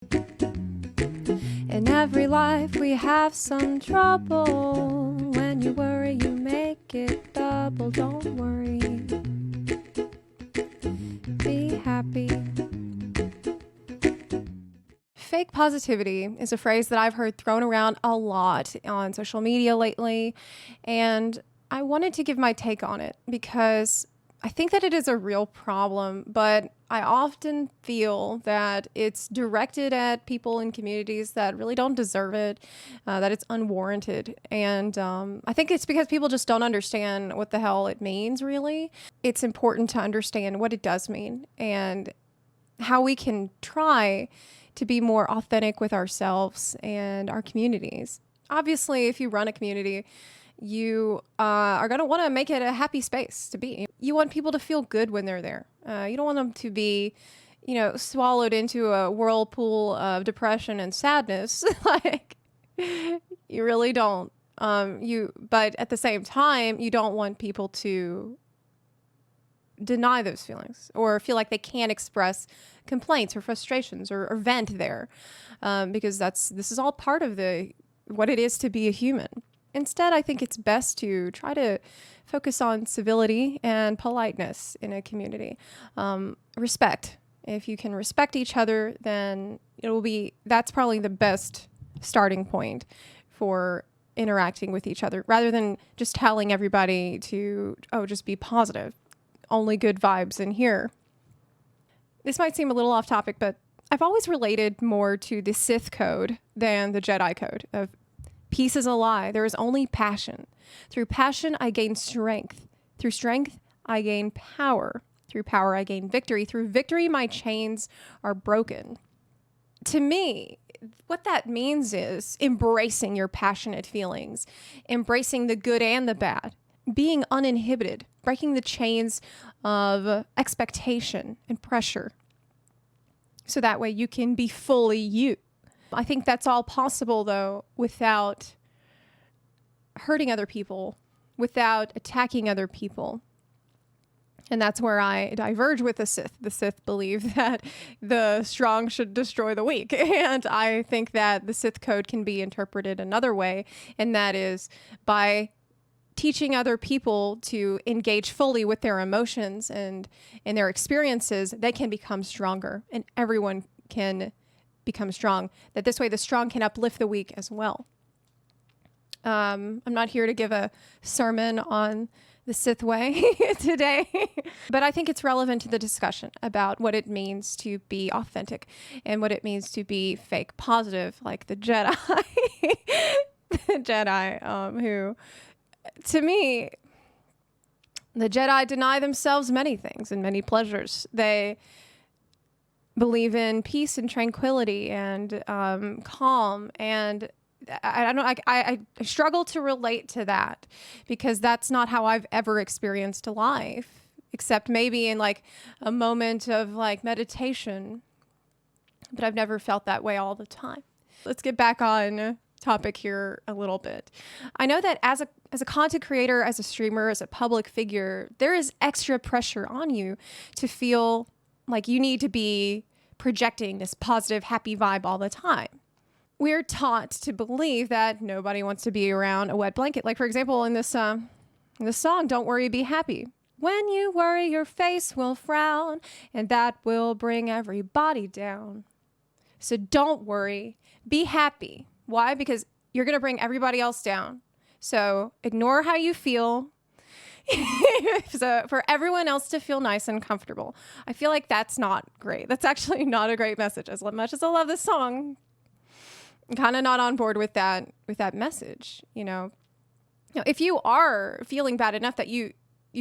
In every life we have some trouble. When you worry, you make it double. Don't worry. Be happy. Fake positivity is a phrase that I've heard thrown around a lot on social media lately, and I wanted to give my take on it because I think that it is a real problem, but I often feel that it's directed at people in communities that really don't deserve it, that it's unwarranted. And I think it's because people just don't understand what the hell it means, really. It's important to understand what it does mean and how we can try to be more authentic with ourselves and our communities. Obviously, if you run a community, you are going to want to make it a happy space to be. You want people to feel good when they're there. You don't want them to be, swallowed into a whirlpool of depression and sadness. Like, you really don't. But at the same time, you don't want people to deny those feelings or feel like they can't express complaints or frustrations or vent there, because this is all part of what it is to be a human. Instead, I think it's best to try to focus on civility and politeness in a community. Respect. If you can respect each other, then that's probably the best starting point for interacting with each other, rather than just telling everybody to, just be positive. Only good vibes in here. This might seem a little off topic, but I've always related more to the Sith code than the Jedi code of peace is a lie. There is only passion. Through passion, I gain strength. Through strength, I gain power. Through power, I gain victory. Through victory, my chains are broken. To me, what that means is embracing your passionate feelings, embracing the good and the bad, being uninhibited, breaking the chains of expectation and pressure, so that way you can be fully you. I think that's all possible, though, without hurting other people, without attacking other people. And that's where I diverge with the Sith. The Sith believe that the strong should destroy the weak. And I think that the Sith code can be interpreted another way, and that is by teaching other people to engage fully with their emotions and in their experiences. They can become stronger, and everyone can become strong. That this way the strong can uplift the weak as well. I'm not here to give a sermon on the Sith way today, but I think it's relevant to the discussion about what it means to be authentic and what it means to be fake positive, like the Jedi. The Jedi, who, to me, the Jedi deny themselves many things and many pleasures. They believe in peace and tranquility and calm, and I struggle to relate to that, because that's not how I've ever experienced life, except maybe in like a moment of like meditation, but I've never felt that way all the time. Let's get back on topic here a little bit. I know that as a content creator, as a streamer, as a public figure, there is extra pressure on you to feel like you need to be projecting this positive, happy vibe all the time. We're taught to believe that nobody wants to be around a wet blanket. Like, for example, in this song, Don't Worry, Be Happy. When you worry, your face will frown, and that will bring everybody down. So don't worry, be happy. Why? Because you're going to bring everybody else down. So ignore how you feel. So for everyone else to feel nice and comfortable. I feel like that's not great. That's actually not a great message. As much as I love this song, I'm kind of not on board with that message. If you are feeling bad enough that you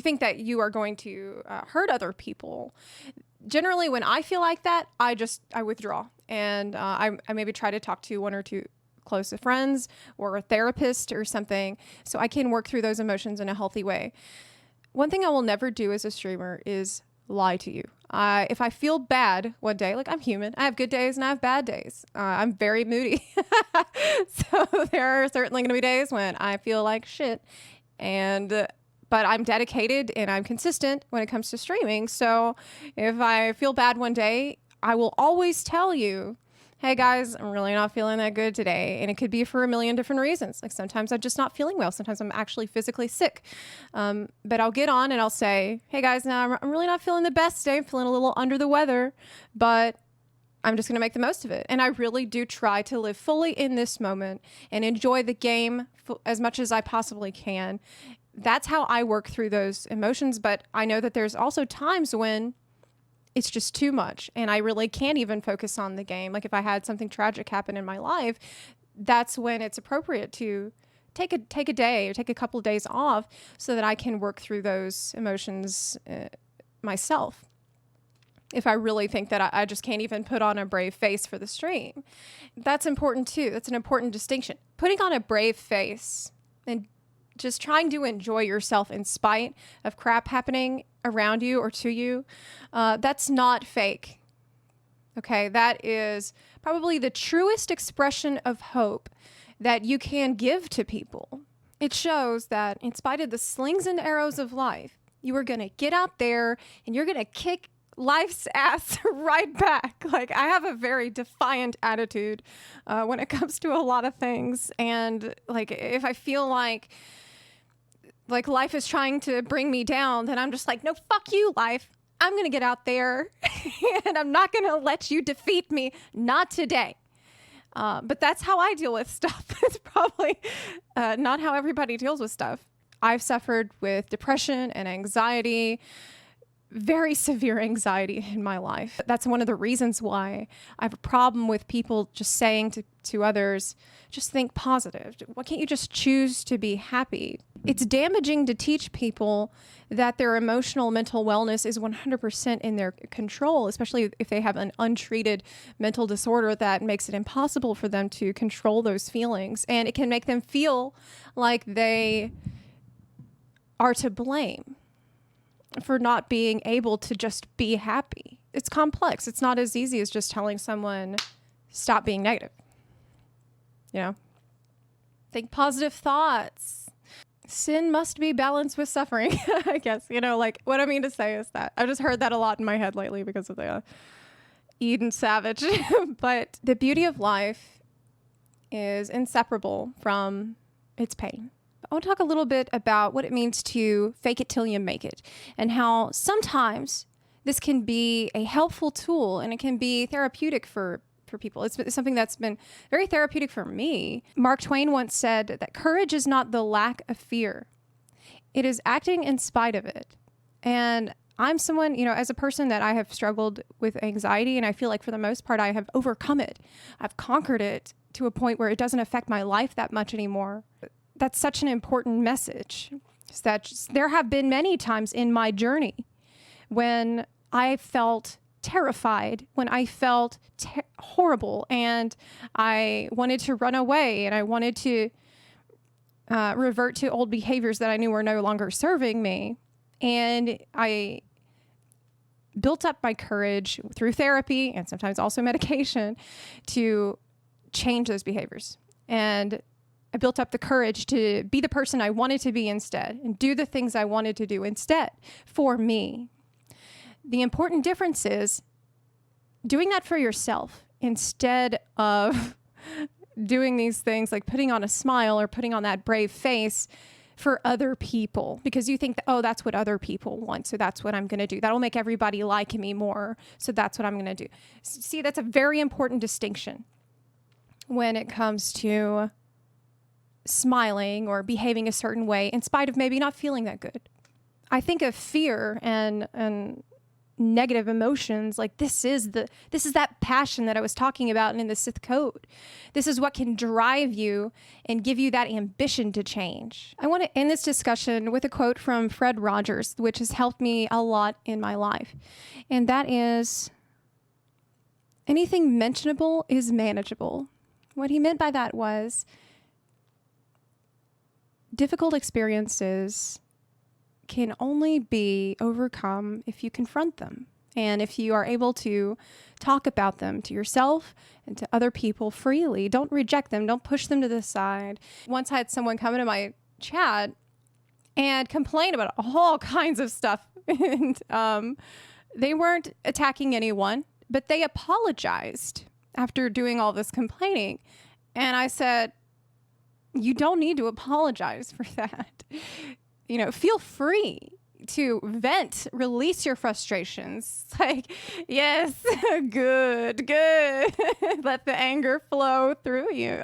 think that you are going to hurt other people, generally when I feel like that, I withdraw, and I maybe try to talk to one or two close friends or a therapist or something, so I can work through those emotions in a healthy way. One thing I will never do as a streamer is lie to you. If I feel bad one day, like, I'm human, I have good days and I have bad days. I'm very moody. So there are certainly going to be days when I feel like shit, but I'm dedicated and I'm consistent when it comes to streaming. So if I feel bad one day, I will always tell you hey guys, I'm really not feeling that good today. And it could be for a million different reasons. Like sometimes I'm just not feeling well. Sometimes I'm actually physically sick. But I'll get on and I'll say, hey guys, now I'm really not feeling the best today. I'm feeling a little under the weather, but I'm just going to make the most of it. And I really do try to live fully in this moment and enjoy the game as much as I possibly can. That's how I work through those emotions. But I know that there's also times when it's just too much and I really can't even focus on the game. Like if I had something tragic happen in my life, that's when it's appropriate to take a day or take a couple of days off so that I can work through those emotions myself. If I really think that I just can't even put on a brave face for the stream. That's important too. That's an important distinction. Putting on a brave face and just trying to enjoy yourself in spite of crap happening around you or to you, that's not fake. Okay, that is probably the truest expression of hope that you can give to people. It shows that in spite of the slings and arrows of life, you are going to get out there and you're going to kick life's ass right back. Like I have a very defiant attitude when it comes to a lot of things. And like if I feel like life is trying to bring me down, then I'm just like, no, fuck you, life. I'm going to get out there and I'm not going to let you defeat me. Not today. But that's how I deal with stuff. It's probably not how everybody deals with stuff. I've suffered with depression and anxiety, very severe anxiety in my life. That's one of the reasons why I have a problem with people just saying to others, just think positive. Why can't you just choose to be happy? It's damaging to teach people that their emotional mental wellness is 100% in their control, especially if they have an untreated mental disorder that makes it impossible for them to control those feelings. And it can make them feel like they are to blame for not being able to just be happy. It's complex. It's not as easy as just telling someone, stop being negative. You know, think positive thoughts. Sin must be balanced with suffering, I guess. You know, like what I mean to say is that I've just heard that a lot in my head lately because of the Eden Savage. But the beauty of life is inseparable from its pain. I want to talk a little bit about what it means to fake it till you make it and how sometimes this can be a helpful tool and it can be therapeutic for people. It's something that's been very therapeutic for me. Mark Twain once said that courage is not the lack of fear. It is acting in spite of it. And I'm someone, you know, as a person that I have struggled with anxiety, and I feel like for the most part, I have overcome it. I've conquered it to a point where it doesn't affect my life that much anymore. That's such an important message. Is that there have been many times in my journey when I felt terrified, when I felt horrible, and I wanted to run away, and I wanted to revert to old behaviors that I knew were no longer serving me. And I built up my courage through therapy and sometimes also medication to change those behaviors. And I built up the courage to be the person I wanted to be instead and do the things I wanted to do instead for me. The important difference is doing that for yourself instead of doing these things like putting on a smile or putting on that brave face for other people because you think that, oh, that's what other people want. So that's what I'm going to do. That'll make everybody like me more. So that's what I'm going to do. See, that's a very important distinction when it comes to smiling or behaving a certain way in spite of maybe not feeling that good. I think of fear and negative emotions like this is that passion that I was talking about in the Sith Code. This is what can drive you and give you that ambition to change. I want to end this discussion with a quote from Fred Rogers, which has helped me a lot in my life. And that is, anything mentionable is manageable. What he meant by that was difficult experiences can only be overcome if you confront them and if you are able to talk about them to yourself and to other people freely. Don't reject them. Don't push them to the side. Once I had someone come into my chat and complain about all kinds of stuff. And they weren't attacking anyone, but they apologized after doing all this complaining. And I said, you don't need to apologize for that. You know, feel free to vent, release your frustrations. It's like, yes, good. Let the anger flow through you.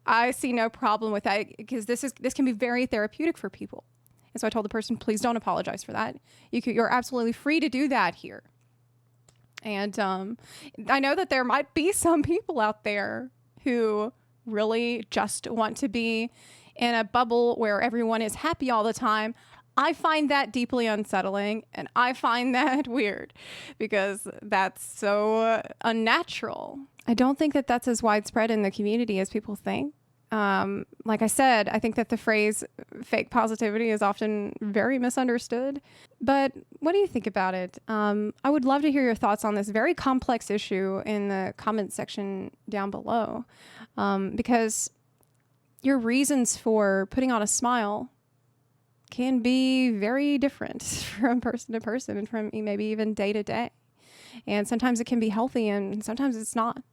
I see no problem with that, because this can be very therapeutic for people. And so I told the person, please don't apologize for that. You're absolutely free to do that here. And I know that there might be some people out there who really just want to be in a bubble where everyone is happy all the time. I find that deeply unsettling, and I find that weird, because that's so unnatural. I don't think that that's as widespread in the community as people think. Like I said, I think that the phrase fake positivity is often very misunderstood. But what do you think about it? I would love to hear your thoughts on this very complex issue in the comments section down below, because your reasons for putting on a smile can be very different from person to person, and from maybe even day to day. And sometimes it can be healthy, and sometimes it's not.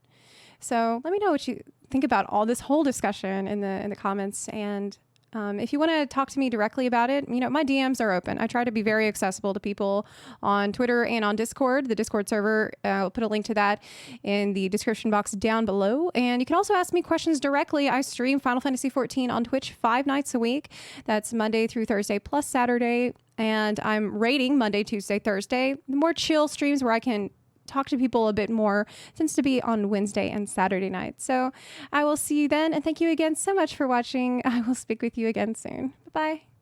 So let me know what you think about all this whole discussion in the comments. And if you want to talk to me directly about it, you know, my DMs are open. I try to be very accessible to people on Twitter and on Discord, the Discord server. I'll put a link to that in the description box down below. And you can also ask me questions directly. I stream Final Fantasy XIV on Twitch 5 nights a week. That's Monday through Thursday plus Saturday. And I'm raiding Monday, Tuesday, Thursday. The more chill streams where I can talk to people a bit more tends to be on Wednesday and Saturday night. So I will see you then, and thank you again so much for watching. I will speak with you again soon. Bye-bye.